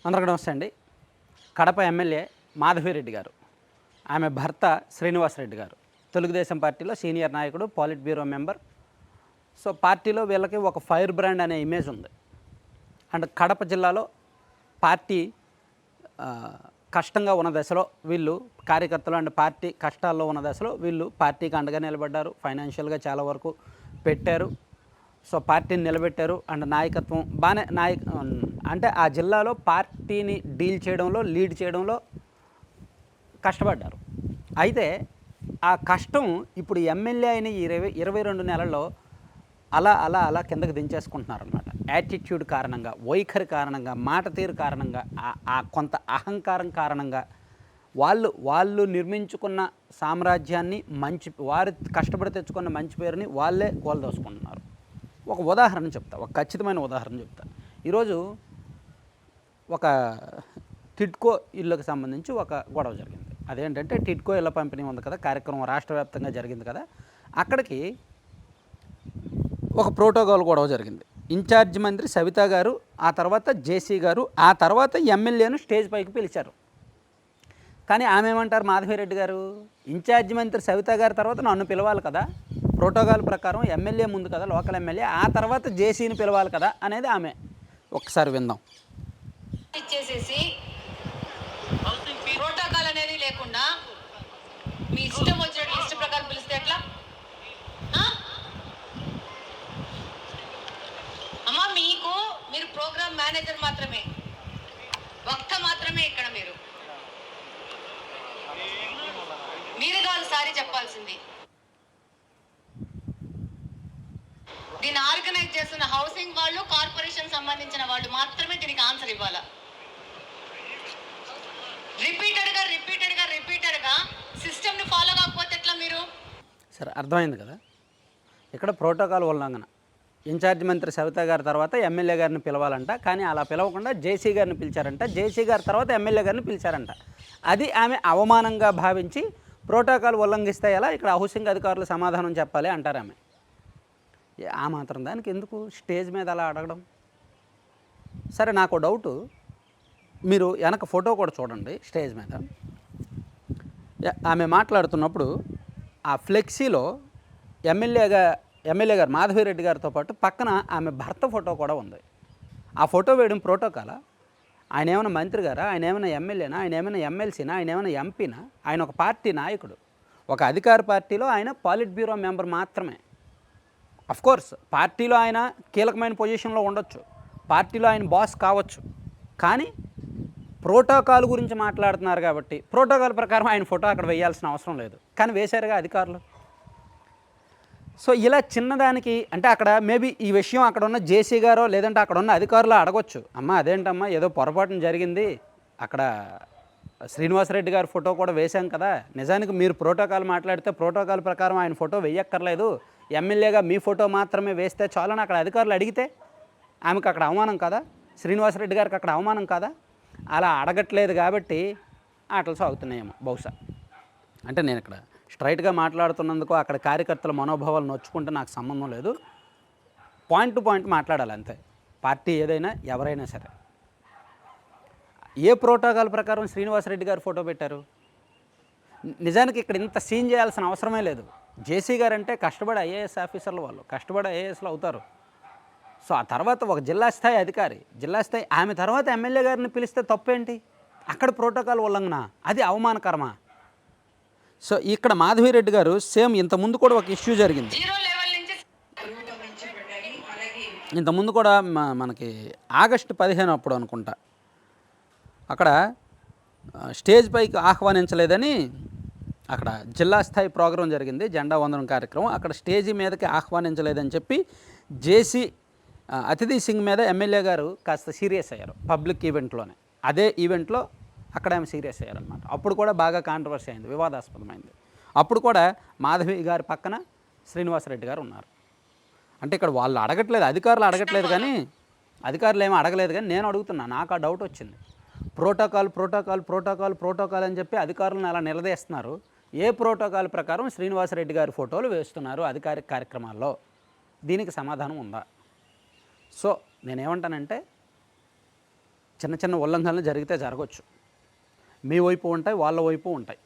అందరికీ నమస్తే అండి. కడప ఎమ్మెల్యే మాధవిరెడ్డి గారు, ఆమె భర్త శ్రీనివాసరెడ్డి గారు తెలుగుదేశం పార్టీలో సీనియర్ నాయకుడు, పాలిట్ బ్యూరో మెంబర్. సో పార్టీలో వీళ్ళకి ఒక ఫైర్ బ్రాండ్ అనే ఇమేజ్ ఉంది. అండ్ కడప జిల్లాలో పార్టీ కష్టంగా ఉన్న దశలో వీళ్ళు కార్యకర్తలు అండ్ పార్టీ కష్టాల్లో ఉన్న దశలో వీళ్ళు పార్టీకి అండగా నిలబడ్డారు. ఫైనాన్షియల్గా చాలా వరకు పెట్టారు. సో పార్టీని నిలబెట్టారు. అండ్ నాయకత్వం బాగానే అంటే ఆ జిల్లాలో పార్టీని డీల్ చేయడంలో, లీడ్ చేయడంలో కష్టపడ్డారు. అయితే ఆ కష్టం ఇప్పుడు ఎమ్మెల్యే అయిన 22 నెలల్లో అలా అలా అలా కిందకి దించేసుకుంటున్నారనమాట. యాటిట్యూడ్ కారణంగా, వైఖరి కారణంగా, మాట తీరు కారణంగా, ఆ కొంత అహంకారం కారణంగా వాళ్ళు నిర్మించుకున్న సామ్రాజ్యాన్ని, వారు కష్టపడి తెచ్చుకున్న మంచి పేరుని వాళ్ళే కూలదోసుకుంటున్నారు. ఒక ఉదాహరణ చెప్తా, ఒక ఖచ్చితమైన ఉదాహరణ చెప్తా. ఈరోజు ఒక టిడ్కో ఇళ్ళకి సంబంధించి ఒక గొడవ జరిగింది. అదేంటంటే టిడ్కో ఇళ్ళ పంపిణీ ఉంది కదా, కార్యక్రమం రాష్ట్ర వ్యాప్తంగా జరిగింది కదా. అక్కడికి ఒక ప్రోటోకాల్ గొడవ జరిగింది. ఇన్ఛార్జ్ మంత్రి సవితా గారు, ఆ తర్వాత జేసీ గారు, ఆ తర్వాత ఎమ్మెల్యేను స్టేజ్ పైకి పిలిచారు. కానీ ఆమె ఏమంటారు, మాధవిరెడ్డి గారు ఇన్ఛార్జ్ మంత్రి సవితా గారి తర్వాత నన్ను పిలవాలి కదా, ప్రోటోకాల్ ప్రకారం ఎమ్మెల్యే ముందు కదా, లోకల్ ఎమ్మెల్యే, ఆ తర్వాత జేసీని పిలవాలి కదా అనేది ఆమె. ఒక్కసారి విందాం. ఇచ్చేసేసి ప్రోటోకాల్ అనేది లేకుండా మీ ఇష్టం వచ్చినట్టు లిస్ట్ ప్రకారం పిలిస్తే ఎట్లా అమ్మా? మీరు ప్రోగ్రామ్ మేనేజర్ మాత్రమే, వక్త మాత్రమే. ఇక్కడ మీరు కాదు సారీ చెప్పాల్సింది. దీన్ని ఆర్గనైజ్ చేస్తున్న హౌసింగ్ వాళ్ళు, కార్పొరేషన్ సంబంధించిన వాళ్ళు మాత్రమే దీనికి ఆన్సర్ ఇవ్వాలా. రిపీటెడ్గా సిస్టమ్ని ఫాలో కాకపోతే ఎట్లా మీరు? సరే, అర్థమైంది కదా. ఇక్కడ ప్రోటోకాల్ ఉల్లంఘన. ఇన్ఛార్జ్ మంత్రి సవితా గారి తర్వాత ఎమ్మెల్యే గారిని పిలవాలంట, కానీ అలా పిలవకుండా జేసీ గారిని పిలిచారంట. జేసీ గారి తర్వాత ఎమ్మెల్యే గారిని పిలిచారంట. అది ఆమె అవమానంగా భావించి ప్రోటోకాల్ ఉల్లంఘిస్తే ఎలా, ఇక్కడ హౌసింగ్ అధికారులు సమాధానం చెప్పాలి అంటారు ఆమె. ఆ మాత్రం దానికి ఎందుకు స్టేజ్ మీద అలా అడగడం? సరే, నాకు డౌటు, మీరు వెనక ఫోటో కూడా చూడండి. స్టేజ్ మీద ఆమె మాట్లాడుతున్నప్పుడు ఆ ఫ్లెక్సీలో ఎమ్మెల్యే గారు మాధవిరెడ్డి గారితో పాటు పక్కన ఆమె భర్త ఫోటో కూడా ఉంది. ఆ ఫోటో వేయడం ప్రోటోకాలా? ఆయన ఏమైనా మంత్రి గారా? ఆయన ఏమైనా ఎమ్మెల్యేనా? ఆయన ఏమైనా ఎమ్మెల్సీనా? ఆయన ఏమైనా ఎంపీనా? ఆయన ఒక పార్టీ నాయకుడు. ఒక అధికార పార్టీలో ఆయన పాలిట్ బ్యూరో మెంబర్ మాత్రమే. అఫ్కోర్స్ పార్టీలో ఆయన కీలకమైన పొజిషన్లో ఉండొచ్చు, పార్టీలో ఆయన బాస్ కావచ్చు. కానీ ప్రోటోకాల్ గురించి మాట్లాడుతున్నారు కాబట్టి ప్రోటోకాల్ ప్రకారం ఆయన ఫోటో అక్కడ వేయాల్సిన అవసరం లేదు, కానీ వేశారుగా అధికారులు. సో ఇలా చిన్నదానికి అంటే అక్కడ మేబీ ఈ విషయం అక్కడ ఉన్న జేసీ గారో లేదంటే అక్కడ ఉన్న అధికారులు అడగొచ్చు, అమ్మా అదేంటమ్మా ఏదో పొరపాటున జరిగింది, అక్కడ శ్రీనివాసరెడ్డి గారి ఫోటో కూడా వేశాం కదా, నిజానికి మీరు ప్రోటోకాల్ మాట్లాడితే ప్రోటోకాల్ ప్రకారం ఆయన ఫోటో వేయక్కర్లేదు, ఎమ్మెల్యేగా మీ ఫోటో మాత్రమే వేస్తే చాలని అక్కడ అధికారులు అడిగితే ఆమెకు అక్కడ అవమానం కదా, శ్రీనివాసరెడ్డి గారికి అక్కడ అవమానం కదా. అలా అడగట్లేదు కాబట్టి ఆటలు సాగుతున్నాయేమో బహుశా. అంటే నేను ఇక్కడ స్ట్రైట్గా మాట్లాడుతున్నందుకు అక్కడ కార్యకర్తల మనోభావాలు నొచ్చుకుంటే నాకు సంబంధం లేదు. పాయింట్ టు పాయింట్ మాట్లాడాలి అంతే. పార్టీ ఏదైనా ఎవరైనా సరే. ఏ ప్రోటోకాల్ ప్రకారం శ్రీనివాసరెడ్డి గారు ఫోటో పెట్టారు? నిజానికి ఇక్కడ ఇంత సీన్ చేయాల్సిన అవసరమే లేదు. జేసీ గారు అంటే కష్టపడి ఐఏఎస్ ఆఫీసర్లు, వాళ్ళు కష్టపడి ఐఏఎస్లు అవుతారు. సో ఆ తర్వాత ఒక జిల్లా స్థాయి అధికారి, జిల్లా స్థాయి, ఆమె తర్వాత ఎమ్మెల్యే గారిని పిలిస్తే తప్పేంటి? అక్కడ ప్రోటోకాల్ ఉల్లంఘన, అది అవమానకరమా? సో ఇక్కడ మాధవిరెడ్డి గారు సేమ్ ఇంతకుముందు కూడా ఒక ఇష్యూ జరిగింది. ఇంతకుముందు కూడా మనకి ఆగస్టు 15 అప్పుడు అనుకుంటా, అక్కడ స్టేజ్ పైకి ఆహ్వానించలేదని అక్కడ జిల్లా స్థాయి ప్రోగ్రాం జరిగింది, జెండా వందనం కార్యక్రమం. అక్కడ స్టేజీ మీదకి ఆహ్వానించలేదని చెప్పి జేసీ అతిథి సింగ్ మీద ఎమ్మెల్యే గారు కాస్త సీరియస్ అయ్యారు పబ్లిక్ ఈవెంట్లోనే. అదే ఈవెంట్లో అక్కడ ఆమె సీరియస్ అయ్యారనమాట. అప్పుడు కూడా బాగా కాంట్రవర్సీ అయింది, వివాదాస్పదమైంది. అప్పుడు కూడా మాధవి గారి పక్కన శ్రీనివాసరెడ్డి గారు ఉన్నారు. అంటే ఇక్కడ వాళ్ళు అడగట్లేదు, అధికారులు అడగట్లేదు, కానీ అధికారులు ఏమీ అడగలేదు, కానీ నేను అడుగుతున్నా, నాకు ఆ డౌట్ వచ్చింది. ప్రోటోకాల్ ప్రోటోకాల్ ప్రోటోకాల్ ప్రోటోకాల్ అని చెప్పి అధికారులను అలా నిలదీస్తున్నారు. ఏ ప్రోటోకాల్ ప్రకారం శ్రీనివాసరెడ్డి గారి ఫోటోలు వేస్తున్నారు అధికారిక కార్యక్రమాల్లో? దీనికి సమాధానం ఉందా? సో నేనేమంటానంటే చిన్న చిన్న ఉల్లంఘనలు జరిగితే జరగవచ్చు. మీ వైపు ఉంటాయి, వాళ్ళ వైపు ఉంటాయి.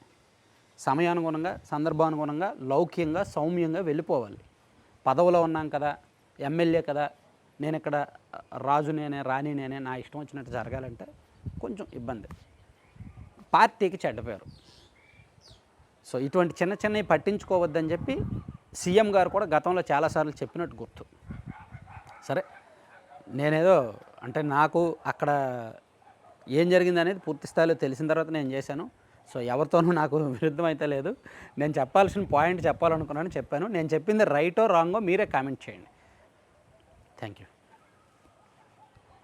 సమయానుగుణంగా, సందర్భానుగుణంగా, లౌక్యంగా, సౌమ్యంగా వెళ్ళిపోవాలి. పదవిలో ఉన్నాం కదా, ఎమ్మెల్యే కదా, నేను ఇక్కడ రాజు నేనే, రాణి నేనే, నా ఇష్టం వచ్చినట్టు జరగాలంటే కొంచెం ఇబ్బంది, పార్టీకి చెడ్డ పేరు. సో ఇటువంటి చిన్న చిన్నవి పట్టించుకోవద్దని చెప్పి సీఎం గారు కూడా గతంలో చాలాసార్లు చెప్పినట్టు గుర్తు. సరే, నేనేదో అంటే నాకు అక్కడ ఏం జరిగింది అనేది పూర్తి స్థాయిలో తెలిసిన తర్వాత నేను చేశాను. సో ఎవరితోనూ నాకు విరుద్ధం అయితే లేదు. నేను చెప్పాల్సిన పాయింట్ చెప్పాలనుకున్నాను, చెప్పాను. నేను చెప్పింది రైటో రాంగో మీరే కామెంట్ చేయండి. Thank you.